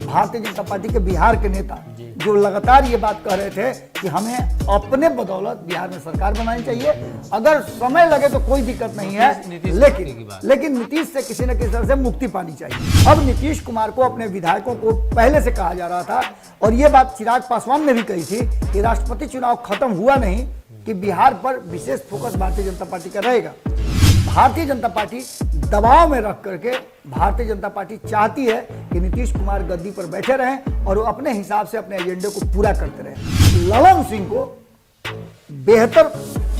Bharatiya Janata party के बिहार के नेता जो लगातार ये बात कह रहे थे कि हमें अपने बदौलत बिहार में सरकार बनानी चाहिए, अगर समय लगे तो कोई दिक्कत नहीं है, लेकिन नीतीश से किसी न किसी तरह से मुक्ति पानी चाहिए। अब नीतीश कुमार को अपने विधायकों को पहले से कहा जा रहा था, और ये बात चिराग पासवान ने भी कही थी कि राष्ट्रपति चुनाव खत्म हुआ नहीं कि बिहार पर विशेष फोकस भारतीय जनता पार्टी का रहेगा। भारतीय जनता पार्टी दबाव में रख करके भारतीय जनता पार्टी चाहती है कि नीतीश कुमार गद्दी पर बैठे रहें और वो अपने हिसाब से अपने एजेंडे को पूरा करते रहें। ललन सिंह को बेहतर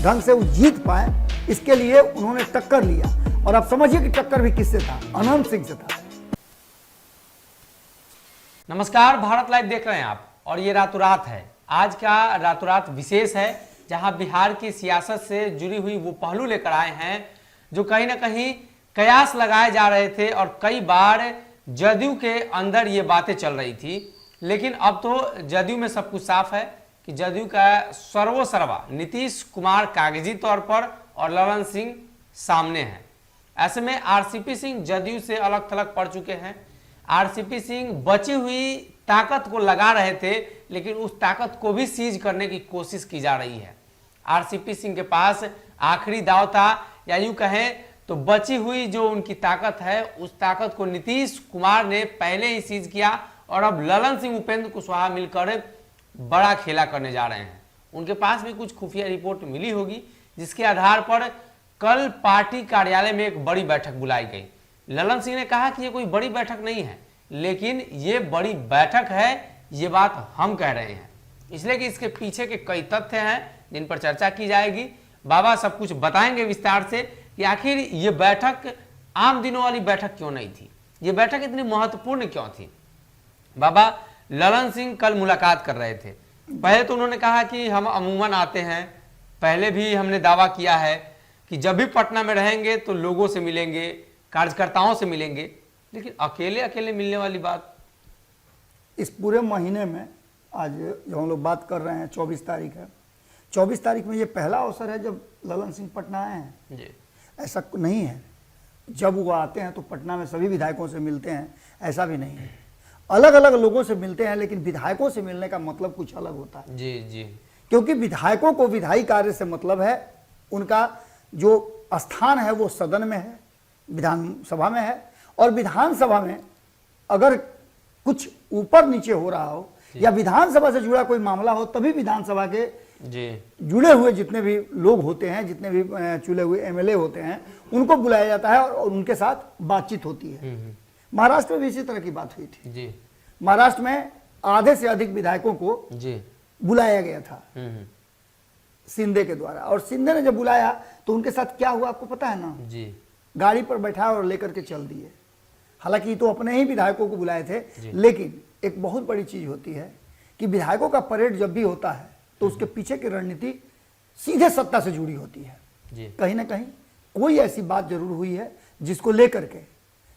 ढंग से वो जीत पाए, इसके लिए उन्होंने टक्कर लिया, और अब समझिए कि टक्कर भी किससे था, अनंत सिंह से था। नमस्कार, भारत लाइव देख रहे हैं आप, और ये रातों रात है। आज का रातों रात विशेष है, जहां बिहार की सियासत से जुड़ी हुई वो पहलू लेकर आए हैं जो कहीं ना कहीं कयास लगाए जा रहे थे, और कई बार जदयू के अंदर ये बातें चल रही थी। लेकिन अब तो जदयू में सब कुछ साफ है कि जदयू का सर्वसर्वा नीतीश कुमार कागजी तौर पर और ललन सिंह सामने हैं। ऐसे में आरसीपी सिंह जदयू से अलग थलग पड़ चुके हैं। आरसीपी सिंह बची हुई ताकत को लगा रहे थे, लेकिन उस ताकत को भी सीज करने की कोशिश की जा रही है। आरसीपी सिंह के पास आखिरी दांव था, या यूं कहें तो बची हुई जो उनकी ताकत है, उस ताकत को नीतीश कुमार ने पहले ही सीज किया, और अब ललन सिंह उपेंद्र कुशवाहा मिलकर बड़ा खेला करने जा रहे हैं। उनके पास भी कुछ खुफिया रिपोर्ट मिली होगी, जिसके आधार पर कल पार्टी कार्यालय में एक बड़ी बैठक बुलाई गई। ललन सिंह ने कहा कि ये कोई बड़ी बैठक नहीं है, लेकिन ये बड़ी बैठक है, ये बात हम कह रहे हैं, इसलिए कि इसके पीछे के कई तथ्य हैं जिन पर चर्चा की जाएगी। बाबा सब कुछ बताएंगे विस्तार से कि आखिर ये बैठक आम दिनों वाली बैठक क्यों नहीं थी, ये बैठक इतनी महत्वपूर्ण क्यों थी। बाबा ललन सिंह कल मुलाकात कर रहे थे। पहले तो उन्होंने कहा कि हम अमूमन आते हैं, पहले भी हमने दावा किया है कि जब भी पटना में रहेंगे तो लोगों से मिलेंगे, कार्यकर्ताओं से मिलेंगे, लेकिन अकेले अकेले मिलने वाली बात इस पूरे महीने में आज जो हम लोग बात कर रहे हैं 24 तारीख है, 24 तारीख में ये पहला अवसर है जब ललन सिंह पटना आए हैं जी। ऐसा नहीं है, जब वो आते हैं तो पटना में सभी विधायकों से मिलते हैं, ऐसा भी नहीं है। अलग अलग लोगों से मिलते हैं, लेकिन विधायकों से मिलने का मतलब कुछ अलग होता है। जी जी। क्योंकि विधायकों को विधायी कार्य से मतलब है, उनका जो स्थान है वो सदन में है, विधानसभा में है, और विधानसभा में अगर कुछ ऊपर नीचे हो रहा हो या विधानसभा से जुड़ा कोई मामला हो, तभी विधानसभा के जुड़े हुए जितने भी लोग होते हैं, जितने भी चुने हुए एमएलए होते हैं, उनको बुलाया जाता है और उनके साथ बातचीत होती है। महाराष्ट्र में भी इसी तरह की बात हुई थी जी। महाराष्ट्र में आधे से अधिक विधायकों को जी बुलाया गया था शिंदे के द्वारा, और शिंदे ने जब बुलाया तो उनके साथ क्या हुआ आपको पता है ना जी। गाड़ी पर बैठा और लेकर के चल दिए। हालांकि तो अपने ही विधायकों को बुलाए थे, लेकिन एक बहुत बड़ी चीज होती है कि विधायकों का परेड जब भी होता है तो उसके पीछे की रणनीति सीधे सत्ता से जुड़ी होती है जी। कहीं ना कहीं कोई ऐसी बात जरूर हुई है जिसको लेकर के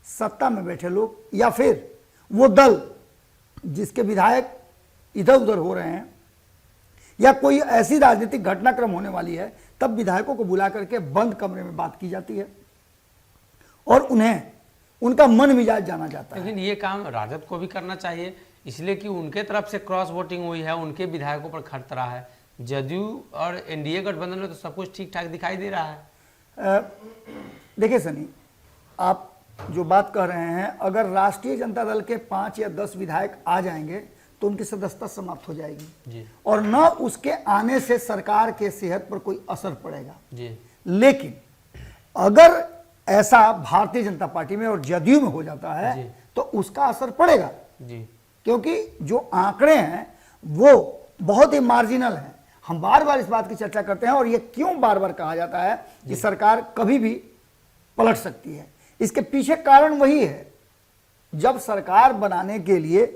सत्ता में बैठे लोग या फिर वो दल जिसके विधायक इधर उधर हो रहे हैं, या कोई ऐसी राजनीतिक घटनाक्रम होने वाली है, तब विधायकों को बुला करके बंद कमरे में बात की जाती है और उन्हें उनका मन मिजाज जाना जाता है। लेकिन ये काम राजद को भी करना चाहिए, इसलिए कि उनके तरफ से क्रॉस वोटिंग हुई है, उनके विधायकों पर खतरा है। जदयू और एनडीए गठबंधन में तो सब कुछ ठीक ठाक दिखाई दे रहा है। देखिए सनी, आप जो बात कर रहे हैं, अगर राष्ट्रीय जनता दल के 5 या 10 विधायक आ जाएंगे तो उनकी सदस्यता समाप्त हो जाएगी जी। और न उसके आने से सरकार के सेहत पर कोई असर पड़ेगा जी। लेकिन अगर ऐसा भारतीय जनता पार्टी में और जदयू में हो जाता है तो उसका असर पड़ेगा जी। क्योंकि जो आंकड़े हैं वो बहुत ही मार्जिनल हैं। हम बार बार इस बात की चर्चा करते हैं, और ये क्यों बार बार कहा जाता है कि सरकार कभी भी पलट सकती है। इसके पीछे कारण वही है, जब सरकार बनाने के लिए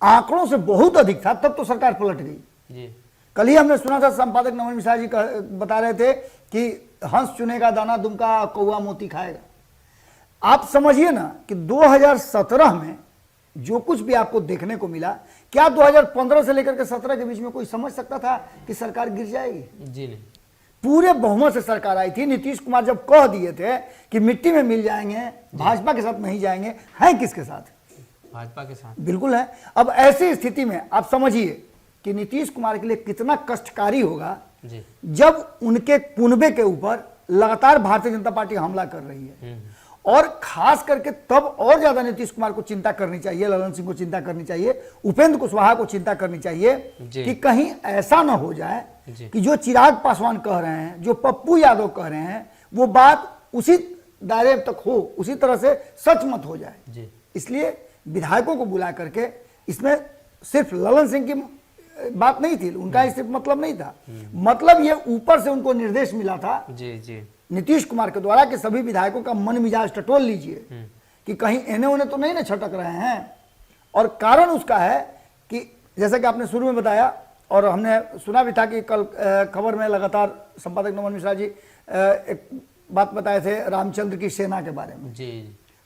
आंकड़ों से बहुत अधिक था तब तो सरकार पलट गई जी। कल ही हमने सुना था संपादक नमन मिश्रा जी बता रहे थे कि हंस चुनेगा दाना दुमका कौआ मोती खाएगा। आप समझिए ना कि 2017 में जो कुछ भी आपको देखने को मिला, क्या 2015 से लेकर के 17 के बीच में कोई समझ सकता था कि सरकार गिर जाएगी? जी नहीं। पूरे बहुमत से सरकार आई थी। नीतीश कुमार जब कह दिए थे कि मिट्टी में मिल जाएंगे, भाजपा के साथ नहीं जाएंगे, हैं किसके साथ? भाजपा के साथ बिल्कुल है। अब ऐसी स्थिति में आप समझिए कि नीतीश कुमार के लिए कितना कष्टकारी होगा जी। जब उनके कुनबे के ऊपर लगातार भारतीय जनता पार्टी हमला कर रही है। और खास करके तब और ज्यादा नीतीश कुमार को चिंता करनी चाहिए, ललन सिंह को चिंता करनी चाहिए, उपेंद्र कुशवाहा को चिंता करनी चाहिए कि कहीं ऐसा ना हो जाए कि जो चिराग पासवान कह रहे हैं, जो पप्पू यादव कह रहे हैं, वो बात उसी दायरे तक हो, उसी तरह से सच मत हो जाए जी। इसलिए विधायकों को बुला करके, इसमें सिर्फ ललन सिंह की बात नहीं थी, उनका इससे मतलब नहीं था, मतलब ये ऊपर से उनको निर्देश मिला था जी जी नीतीश कुमार के द्वारा कि सभी विधायकों का मन मिजाज टटोल लीजिए कि कहीं इन्हें उन्हें तो नहीं ना छटक रहे हैं। और कारण उसका है कि जैसा कि आपने शुरू में बताया और हमने सुना भी था कि कल खबर में लगातार संपादक नमन मिश्रा जी एक बात बताए थे रामचंद्र की सेना के बारे में। जी।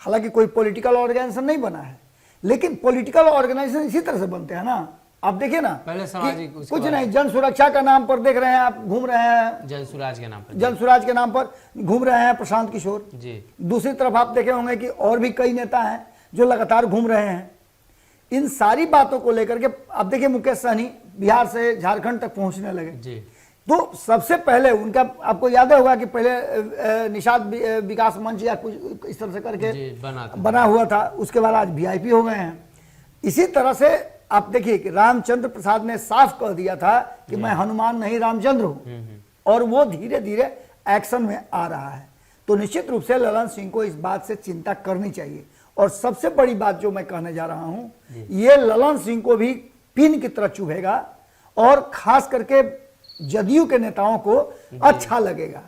हालांकि कोई पॉलिटिकल ऑर्गेनाइजेशन नहीं बना है, लेकिन पॉलिटिकल ऑर्गेनाइजेशन इसी तरह से बनते हैं ना। आप देखिए ना, पहले सामाजिक, कुछ नहीं, जन सुरक्षा का नाम पर देख रहे हैं आप, घूम रहे हैं जन स्वराज के नाम पर, जन स्वराज के नाम पर घूम रहे हैं प्रशांत किशोर जी। दूसरी तरफ आप देखे होंगे कि और भी कई नेता हैं जो लगातार घूम रहे हैं। इन सारी बातों को लेकर के आप देखिए मुकेश सहनी बिहार से झारखंड तक पहुंचने लगे जी। तो सबसे पहले उनका, आपको याद होगा कि पहले निषाद विकास मंच या कुछ इस तरह से करके बना हुआ था, उसके बाद आज वीआईपी हो गए हैं। इसी तरह से आप देखिए कि रामचंद्र प्रसाद ने साफ कह दिया था कि मैं हनुमान नहीं रामचंद्र हूं, और वो धीरे धीरे एक्शन में आ रहा है। तो निश्चित रूप से ललन सिंह को इस बात से चिंता करनी चाहिए। और सबसे बड़ी बात जो मैं कहने जा रहा हूं, ये ललन सिंह को भी पिन की तरह चुभेगा और खास करके जदयू के नेताओं को अच्छा लगेगा।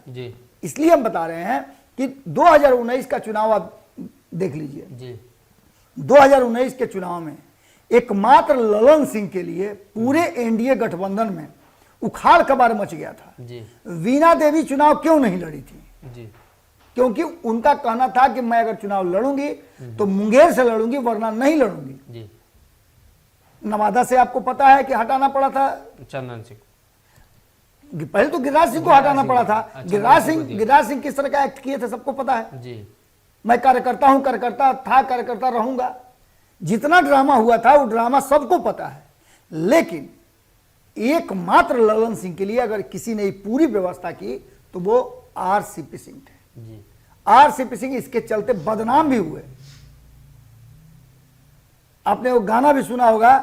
इसलिए हम बता रहे हैं कि 2019 का चुनाव आप देख लीजिए। 2019 के चुनाव में एकमात्र ललन सिंह के लिए पूरे एनडीए गठबंधन में उखाड़ कबाड़ मच गया था। वीणा देवी चुनाव क्यों नहीं लड़ी थी? क्योंकि उनका कहना था कि मैं अगर चुनाव लड़ूंगी तो मुंगेर से लड़ूंगी, वरना नहीं लड़ूंगी। नवादा से आपको पता है कि हटाना पड़ा था चंदन सिंह, पहले तो गिरिराज सिंह को हटाना पड़ा था। गिरिराज सिंह किस तरह का एक्ट किए थे सबको पता है। मैं कार्यकर्ता हूं, कार्यकर्ता था, कार्यकर्ता रहूंगा। जितना ड्रामा हुआ था वो ड्रामा सबको पता है। लेकिन एकमात्र ललन सिंह के लिए अगर किसी ने पूरी व्यवस्था की तो वो आरसीपी सिंह थे। आरसीपी सिंह इसके चलते बदनाम भी हुए। आपने वो गाना भी सुना होगा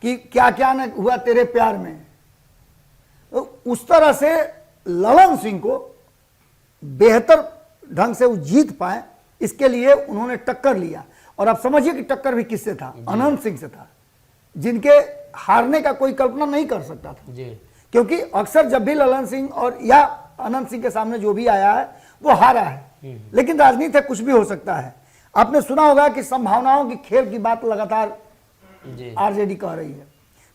कि क्या क्या न हुआ तेरे प्यार में। तो उस तरह से ललन सिंह को बेहतर ढंग से वो जीत पाए, इसके लिए उन्होंने टक्कर लिया। और आप समझिए कि टक्कर भी किससे था? अनंत सिंह से था, जिनके हारने का कोई कल्पना नहीं कर सकता था। क्योंकि अक्सर जब भी ललन सिंह और या अनंत सिंह के सामने जो भी आया है वो हारा है, लेकिन राजनीति कुछ भी हो सकता है। आपने सुना होगा कि संभावनाओं की खेल की बात लगातार आरजेडी कह रही है।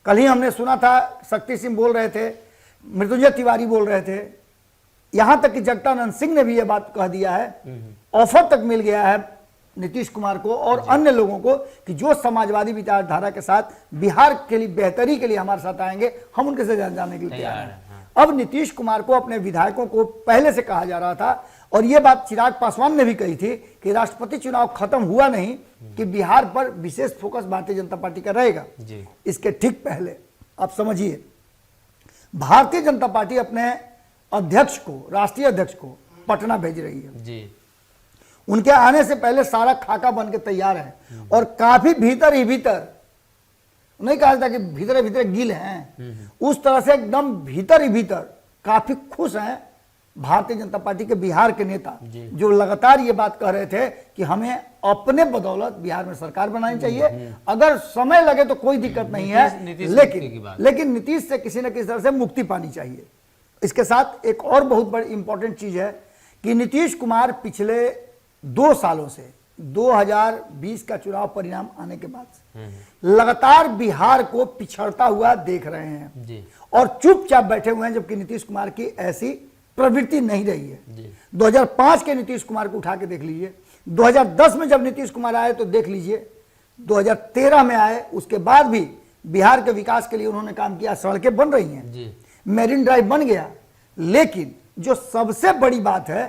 कल ही हमने सुना था शक्ति सिंह बोल रहे थे, मृत्युंजय तिवारी बोल रहे थे, यहां तक कि जगदानंद सिंह ने भी यह बात कह दिया है। ऑफर तक मिल गया है नीतीश कुमार को और अन्य लोगों को कि जो समाजवादी विचारधारा के साथ बिहार के लिए बेहतरी के लिए हमारे साथ आएंगे, हम उनके साथ जाने के लिए तैयार हैं। अब नीतीश कुमार को अपने विधायकों को पहले से कहा जा रहा था, और यह बात चिराग पासवान ने भी कही थी कि राष्ट्रपति चुनाव खत्म हुआ नहीं कि बिहार पर विशेष फोकस भारतीय जनता पार्टी का रहेगा। इसके ठीक पहले आप समझिए, भारतीय जनता पार्टी अपने अध्यक्ष को, राष्ट्रीय अध्यक्ष को पटना भेज रही है। उनके आने से पहले सारा खाका बन के तैयार है, और काफी भीतर ही भीतर, नहीं कहा था कि भीतर भीतर गिल हैं, उस तरह से एकदम भीतर ही भीतर काफी खुश हैं भारतीय जनता पार्टी के बिहार के नेता, जो लगातार ये बात कह रहे थे कि हमें अपने बदौलत बिहार में सरकार बनानी चाहिए। अगर समय लगे तो कोई दिक्कत नहीं है, लेकिन नीतीश से किसी न किसी तरह से मुक्ति पानी चाहिए। इसके साथ एक और बहुत बड़ी इंपॉर्टेंट चीज है कि नीतीश कुमार पिछले 2 सालों से 2020 का चुनाव परिणाम आने के बाद से लगातार बिहार को पिछड़ता हुआ देख रहे हैं और चुपचाप बैठे हुए हैं, जबकि नीतीश कुमार की ऐसी प्रवृत्ति नहीं रही है। 2005 के नीतीश कुमार को उठा के देख लीजिए, 2010 में जब नीतीश कुमार आए तो देख लीजिए, 2013 में आए, उसके बाद भी बिहार के विकास के लिए उन्होंने काम किया। सड़कें बन रही हैं, मेरिन ड्राइव बन गया। लेकिन जो सबसे बड़ी बात है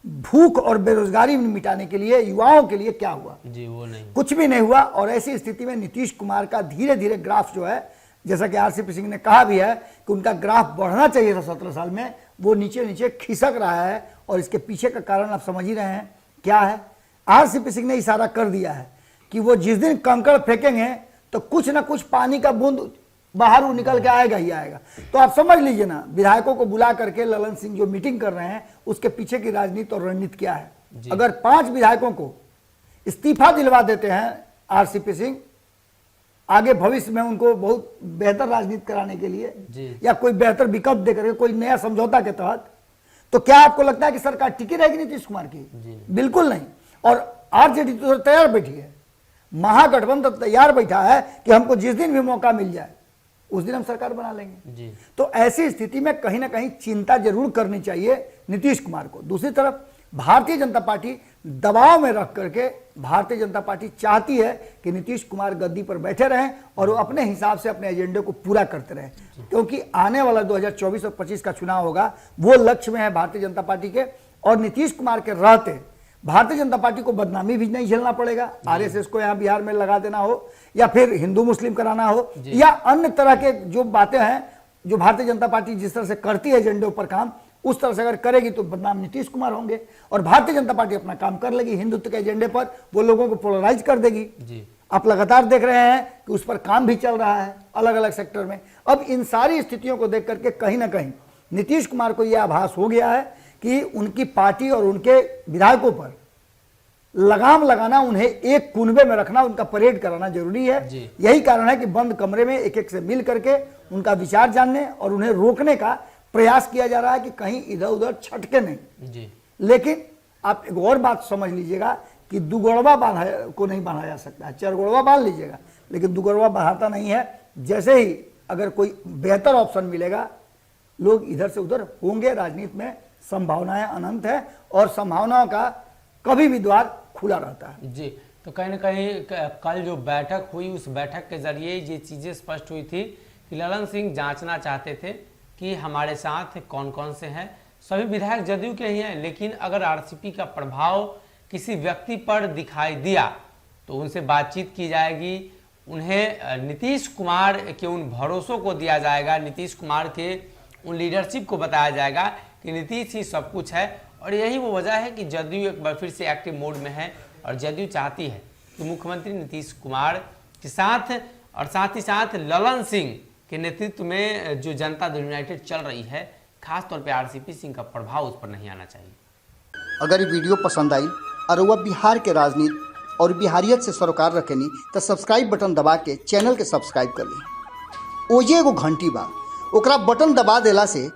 भूख और बेरोजगारी मिटाने के लिए युवाओं के लिए क्या हुआ? जी वो नहीं, कुछ भी नहीं हुआ। और ऐसी स्थिति में नीतीश कुमार का धीरे धीरे ग्राफ जो है, जैसा कि आरसीपी सिंह ने कहा भी है कि उनका ग्राफ बढ़ना चाहिए था 17 साल में, वो नीचे नीचे खिसक रहा है। और इसके पीछे का कारण आप समझ ही रहे हैं क्या है। आरसीपी सिंह ने इशारा कर दिया है कि वो जिस दिन कंकड़ फेंकेंगे तो कुछ ना कुछ पानी का बूंद बाहर वो निकल के आएगा ही आएगा। तो आप समझ लीजिए ना, विधायकों को बुला करके ललन सिंह जो मीटिंग कर रहे हैं उसके पीछे की राजनीति और रणनीति क्या है। अगर 5 विधायकों को इस्तीफा दिलवा देते हैं आरसीपी सिंह, आगे भविष्य में उनको बहुत बेहतर राजनीति कराने के लिए या कोई बेहतर विकल्प देकर कोई नया समझौता के तहत, तो क्या आपको लगता है कि सरकार टिकी रहेगी नीतीश कुमार की? बिल्कुल नहीं। और आरजेडी तो तैयार बैठी है, महागठबंधन तैयार बैठा है कि हमको जिस दिन भी मौका मिल जाए उस दिन हम सरकार बना लेंगे। तो ऐसी स्थिति में कहीं ना कहीं चिंता जरूर करनी चाहिए नीतीश कुमार को। दूसरी तरफ भारतीय जनता पार्टी दबाव में रख करके, भारतीय जनता पार्टी चाहती है कि नीतीश कुमार गद्दी पर बैठे रहें और वो अपने हिसाब से अपने एजेंडे को पूरा करते रहें, क्योंकि आने वाला 2024 और 25 का चुनाव होगा, वो लक्ष्य में है भारतीय जनता पार्टी के। और नीतीश कुमार के रहते भारतीय जनता पार्टी को बदनामी भी नहीं झेलना पड़ेगा। आरएसएस को यहाँ बिहार में लगा देना हो या फिर हिंदू मुस्लिम कराना हो या अन्य तरह के जो बातें हैं, जो भारतीय जनता पार्टी जिस तरह से करती है एजेंडे पर काम, उस तरह से अगर करेगी तो बदनाम नीतीश कुमार होंगे। और भारतीय जनता पार्टी अपना काम कर लेगी, हिंदुत्व के एजेंडे पर वो लोगों को पोलराइज कर देगी। आप लगातार देख रहे हैं कि उस पर काम भी चल रहा है अलग अलग सेक्टर में। अब इन सारी स्थितियों को देख करके कहीं ना कहीं नीतीश कुमार को यह आभास हो गया है कि उनकी पार्टी और उनके विधायकों पर लगाम लगाना, उन्हें एक कुनबे में रखना, उनका परेड कराना जरूरी है। यही कारण है कि बंद कमरे में एक एक से मिल करके उनका विचार जानने और उन्हें रोकने का प्रयास किया जा रहा है कि कहीं इधर उधर छटके नहीं। लेकिन आप एक और बात समझ लीजिएगा कि दुगड़वा को नहीं बांधा जा सकता, चरगोड़वा बांध लीजिएगा, लेकिन दुगड़वा बढ़ाता नहीं है। जैसे ही अगर कोई बेहतर ऑप्शन मिलेगा, लोग इधर से उधर होंगे। राजनीति में संभावनाएं अनंत है और संभावनाओं का कभी भी द्वार खुला रहता है। जी, तो कहीं ना कहीं कल जो बैठक हुई, उस बैठक के जरिए ये चीजें स्पष्ट हुई थी कि ललन सिंह जांचना चाहते थे कि हमारे साथ कौन कौन से हैं। सभी विधायक जदयू के ही हैं, लेकिन अगर आरसीपी का प्रभाव किसी व्यक्ति पर दिखाई दिया तो उनसे बातचीत की जाएगी, उन्हें नीतीश कुमार के उन भरोसों को दिया जाएगा, नीतीश कुमार के उन लीडरशिप को बताया जाएगा कि नीतीश ही सब कुछ है। और यही वो वजह है कि जदयू एक बार फिर से एक्टिव मोड में है और जदयू चाहती है कि मुख्यमंत्री नीतीश कुमार के साथ और साथ ही साथ ललन सिंह के नेतृत्व में जो जनता दल यूनाइटेड चल रही है, खासतौर पे आरसीपी सिंह का प्रभाव उस पर नहीं आना चाहिए। अगर ये वीडियो पसंद आई और वह बिहार के राजनीति और बिहारियत से सरोकार रखेनी तो सब्सक्राइब बटन दबा के चैनल के सब्सक्राइब कर ली। ओजे एगो घंटी बा, ओकरा बटन दबा देला से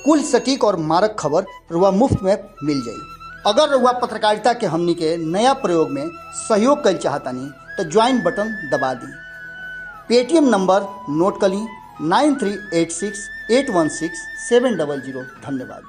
कुल सटीक और मारक खबर रुआ मुफ्त में मिल जाई। अगर रुआ पत्रकारिता के हमनी के नया प्रयोग में सहयोग कर चाहतानी तो ज्वाइन बटन दबा दी। पेटीएम नंबर नोट कर ली 9386816700। धन्यवाद।